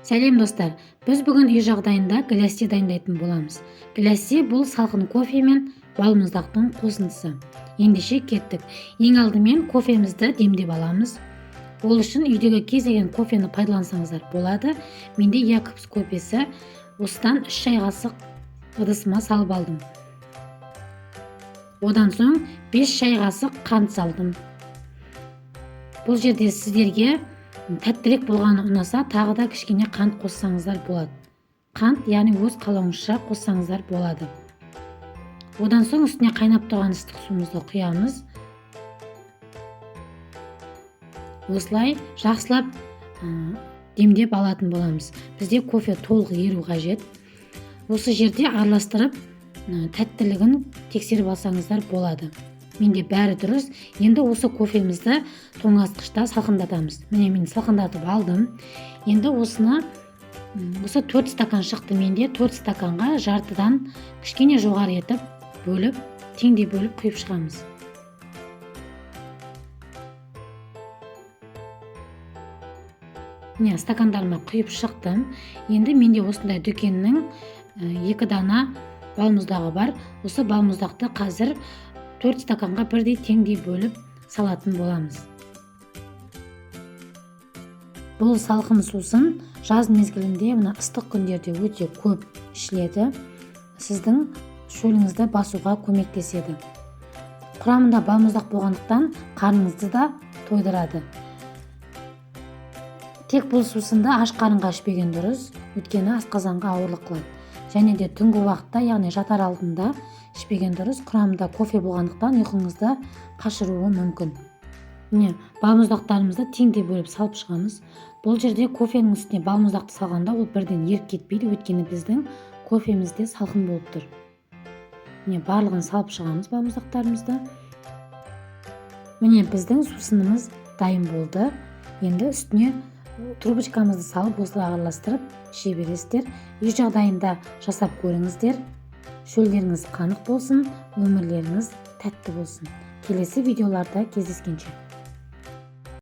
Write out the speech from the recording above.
Сәлем достар, біз бүгін үй жағдайында глясси дайындайтын боламыз. Глясси бұл салқын кофе мен балмұздақтың қосындысы. Ендеше кеттік. Ең алдымен кофемізді демдеп аламыз. Ол үшін үйдегі кез келген кофені пайдалансаңыздар болады. Менде Якобс кофесі, осыдан 3 шай қасық ыдысыма салып алдым. Одан соң 5 шай қасық қант салдым. Бұл жерде сіздерге тәттірек болғаны ұнаса, тағы да кішкене қант қоссаңыздар болады. Қант, яғни өз қалауыңызша қоссаңыздар болады. Одан соң үстіне қайнап тұрған ыстық суымызды құямыз. Осылай жақсылап демдеп алатын боламыз. Бізде кофе толық еру қажет. Осы жерде араластырып тәттілігін тексеріп алсаңыздар болады. Менде бәрі дұрыс. Енді осы кофемізді тоңазытқышта салқындатамыз. Міне мен салқындатып алдым. Енді осы 4 стакан шықты менде. 4 стаканға жартыдан кішкене жоғары етіп бөліп, теңдей бөліп құйып шығамыз. Міне стакандарыма құйып шықтым. Енді менде осындай дүкеннің 2 дана балмұздағы бар. Осы балмұздақты қазір 4 стаканға бірдей теңдей бөліп салатын боламыз. Бұл салқын сусын жаз мезгілінде, мына ыстық күндерде өте көп ішіледі. Сіздің шөліңізді басуға көмектеседі. Құрамында балмұздақ болғандықтан қарныңызды да тойдырады. Тек бұл сусынды аш қарынға ішпеген дұрыс, өйткені асқазанға ауырлық қылады. Және де түнгі уақытта, яғни жатар алдында ішпеген дұрыс. Құрамында кофе болғандықтан ұйқыңызды қашыруы мүмкін. Міне, балмұздақтарымызды теңдей бөліп салып шығамыз. Бұл жерде кофенің үстіне балмұздақты салғанда ол бірден еріп кетпейді, өйткені біздің кофемізде салқын болып тұр. Міне, барлығын салып шығамыз балмұздақтарымызды. Міне, біздің сусынымыз дайын болды. Енді үстіне трубочкамызды салып осылай араластырып іше бересіздер. Үй жағдайында жасап көріңіздер. Шөлдеріңіз қанық болсын, өмірлеріңіз тәтті болсын. Келесі видеоларда кездескенше.